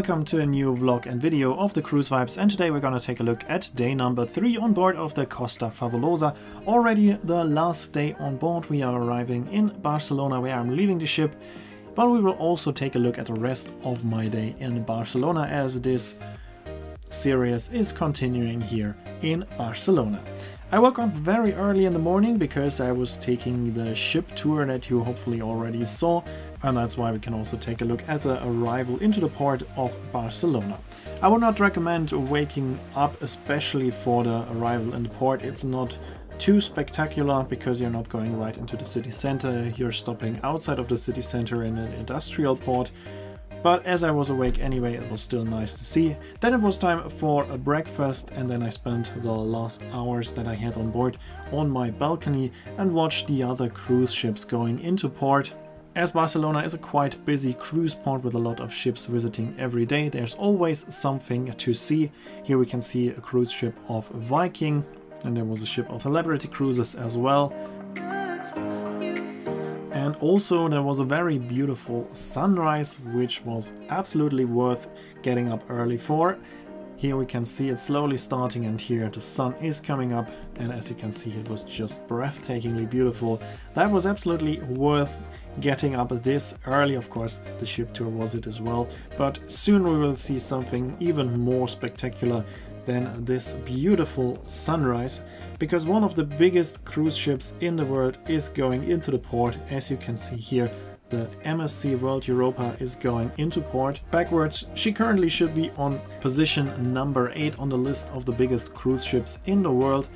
welcome to a new vlog and video of the Cruise Vibes, and today we're gonna take a look at day number 3 on board of the Costa Favolosa. Already the last day on board. We are arriving in Barcelona where I'm leaving the ship, but we will also take a look at the rest of my day in Barcelona as this series is continuing here in Barcelona. I woke up very early in the morning because I was taking the ship tour that you hopefully already saw, and that's why we can also take a look at the arrival into the port of Barcelona. I would not recommend waking up especially for the arrival in the port. It's not too spectacular because you're not going right into the city center, you're stopping outside of the city center in an industrial port. But as I was awake anyway, it was still nice to see. Then it was time for a breakfast, and then I spent the last hours that I had on board on my balcony and watched the other cruise ships going into port. As Barcelona is a quite busy cruise port with a lot of ships visiting every day, there's always something to see. Here we can see a cruise ship of Viking, and there was a ship of Celebrity Cruises as well. And also there was a very beautiful sunrise, which was absolutely worth getting up early for. Here we can see it slowly starting, and here the sun is coming up, and as you can see it was just breathtakingly beautiful. That was absolutely worth getting up this early. Of course the ship tour was it as well, but soon we will see something even more spectacular than this beautiful sunrise, because one of the biggest cruise ships in the world is going into the port. As you can see here, the MSC World Europa is going into port. Backwards, she currently should be on position number 8 on the list of the biggest cruise ships in the world.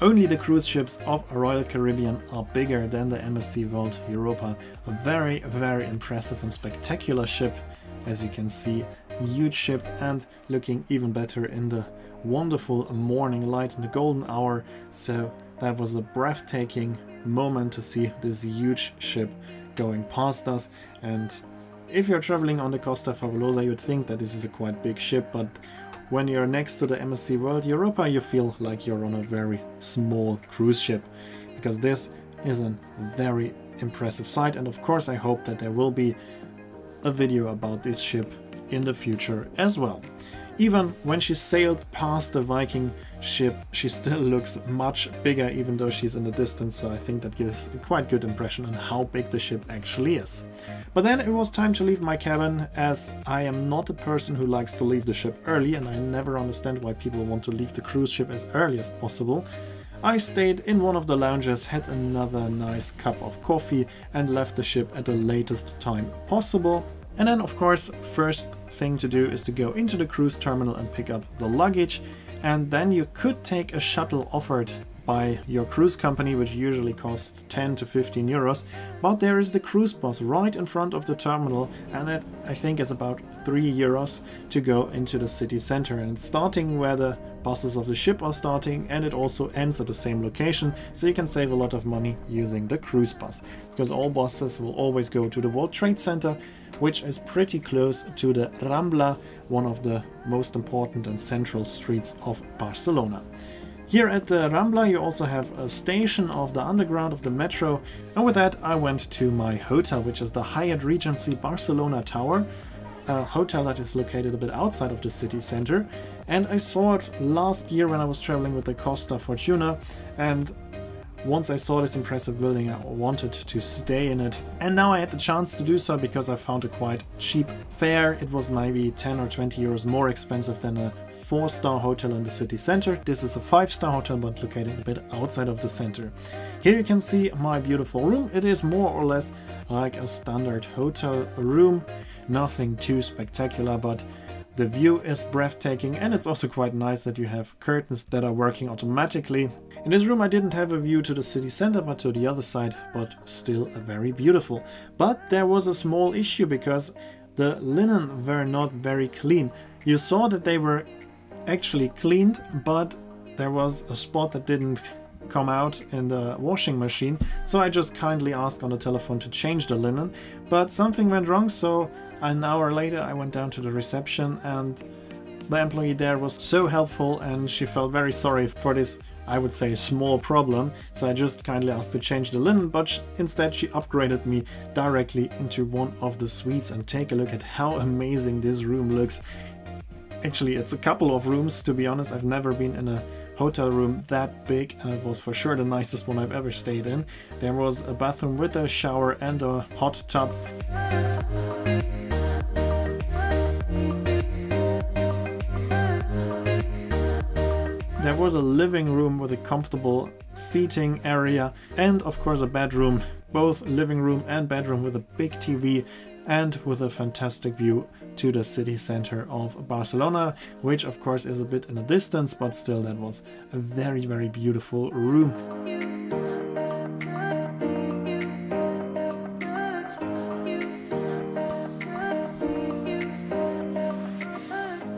Only the cruise ships of Royal Caribbean are bigger than the MSC World Europa. A very, very impressive and spectacular ship. As you can see, huge ship, and looking even better in the wonderful morning light in the golden hour. So that was a breathtaking moment to see this huge ship going past us. And if you're traveling on the Costa Favolosa, you'd think that this is a quite big ship, but when you're next to the MSC World Europa, you feel like you're on a very small cruise ship, because this is a very impressive sight. And of course I hope that there will be a video about this ship in the future as well. Even when she sailed past the Viking ship, she still looks much bigger, even though she's in the distance, so I think that gives a quite good impression on how big the ship actually is. But then it was time to leave my cabin, as I am not a person who likes to leave the ship early, and I never understand why people want to leave the cruise ship as early as possible. I stayed in one of the lounges, had another nice cup of coffee, and left the ship at the latest time possible. And then of course, first thing to do is to go into the cruise terminal and pick up the luggage, and then you could take a shuttle offered by your cruise company, which usually costs 10 to 15 euros, but there is the cruise bus right in front of the terminal, and that I think is about 3 euros to go into the city center, and it's starting where the buses of the ship are starting, and it also ends at the same location, so you can save a lot of money using the cruise bus, because all buses will always go to the World Trade Center, which is pretty close to the Rambla, one of the most important and central streets of Barcelona. Here at the Rambla you also have a station of the underground of the metro, and with that I went to my hotel, which is the Hyatt Regency Barcelona Tower, a hotel that is located a bit outside of the city center. And I saw it last year when I was traveling with the Costa Fortuna, and once I saw this impressive building I wanted to stay in it, and now I had the chance to do so because I found a quite cheap fare. It was maybe 10 or 20 euros more expensive than a 4-star hotel in the city center. This is a 5-star hotel, but located a bit outside of the center. Here you can see my beautiful room. It is more or less like a standard hotel room, nothing too spectacular, but the view is breathtaking, and it's also quite nice that you have curtains that are working automatically. In this room I didn't have a view to the city center, but to the other side, but still very beautiful. But there was a small issue because the linen were not very clean. You saw that they were actually cleaned, but there was a spot that didn't come out in the washing machine, so I just kindly asked on the telephone to change the linen, but something went wrong, so an hour later I went down to the reception, and The employee there was so helpful and she felt very sorry for this, I would say, small problem. So I just kindly asked to change the linen, but instead she upgraded me directly into one of the suites. And take a look at how amazing this room looks. Actually, it's a couple of rooms, to be honest. I've never been in a hotel room that big, and it was for sure the nicest one I've ever stayed in. There was a bathroom with a shower and a hot tub. There was a living room with a comfortable seating area, and of course a bedroom, both living room and bedroom with a big TV and with a fantastic view to the city center of Barcelona, which of course is a bit in a distance, but still that was a very, very beautiful room.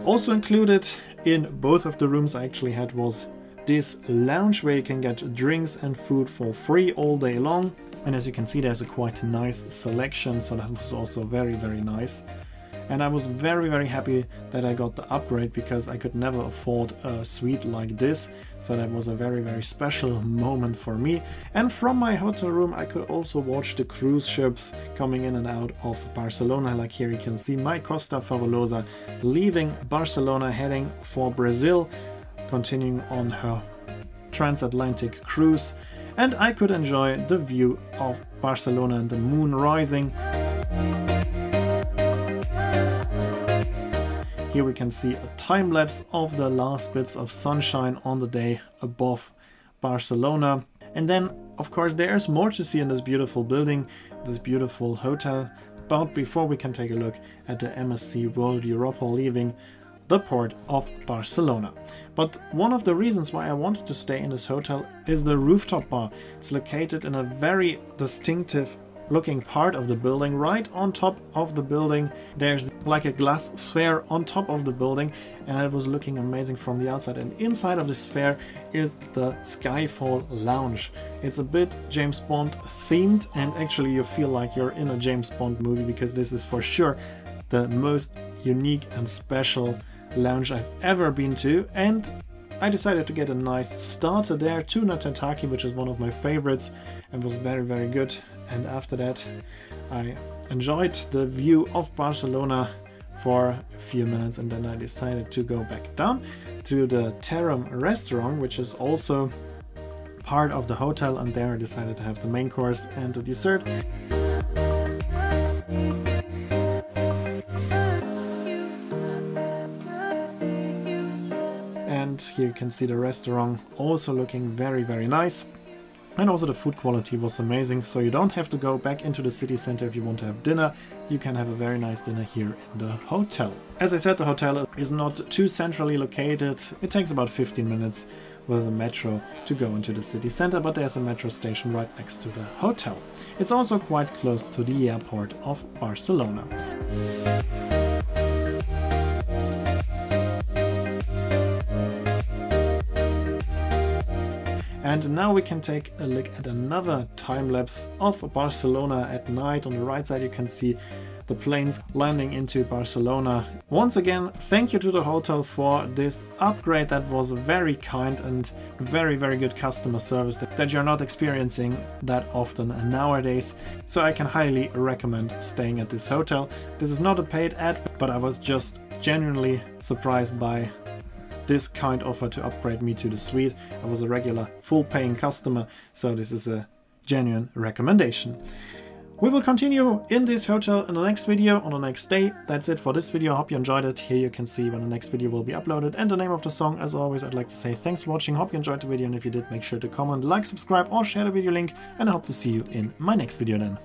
Also included in both of the rooms I actually had was this lounge where you can get drinks and food for free all day long. And as you can see, there's a quite nice selection, so that was also very, very nice. And I was very, very happy that I got the upgrade, because I could never afford a suite like this. So that was a very, very special moment for me. And from my hotel room I could also watch the cruise ships coming in and out of Barcelona. Like here you can see my Costa Favolosa leaving Barcelona, heading for Brazil, continuing on her transatlantic cruise. And I could enjoy the view of Barcelona and the moon rising. Here we can see a time lapse of the last bits of sunshine on the day above Barcelona. And then, of course, there's more to see in this beautiful building, this beautiful hotel. But before we can take a look at the MSC World Europa leaving the port of Barcelona. But one of the reasons why I wanted to stay in this hotel is the rooftop bar. It's located in a very distinctive looking part of the building. Right on top of the building there's like a glass sphere on top of the building, and it was looking amazing from the outside. And inside of the sphere is the Skyfall Lounge. It's a bit James Bond themed, and actually you feel like you're in a James Bond movie, because this is for sure the most unique and special lounge I've ever been to. And I decided to get a nice starter there, tuna tataki, which is one of my favorites, and was very, very good. And after that I enjoyed the view of Barcelona for a few minutes, and then I decided to go back down to the Terram restaurant, which is also part of the hotel, and there I decided to have the main course and the dessert. And here you can see the restaurant also looking very, very nice. And also the food quality was amazing, so you don't have to go back into the city center if you want to have dinner. You can have a very nice dinner here in the hotel. As I said, the hotel is not too centrally located. It takes about 15 minutes with the metro to go into the city center, but there's a metro station right next to the hotel. It's also quite close to the airport of Barcelona. And now we can take a look at another time lapse of Barcelona at night. On the right side you can see the planes landing into Barcelona. Once again, thank you to the hotel for this upgrade. That was very kind and very, very good customer service that you're not experiencing that often nowadays. So I can highly recommend staying at this hotel. This is not a paid ad, but I was just genuinely surprised by this kind offer to upgrade me to the suite. I was a regular full paying customer, so this is a genuine recommendation. We will continue in this hotel in the next video on the next day. That's it for this video. I hope you enjoyed it. Here you can see when the next video will be uploaded and the name of the song. As always, I'd like to say thanks for watching. Hope you enjoyed the video, and if you did, make sure to comment, like, subscribe or share the video link, and I hope to see you in my next video then.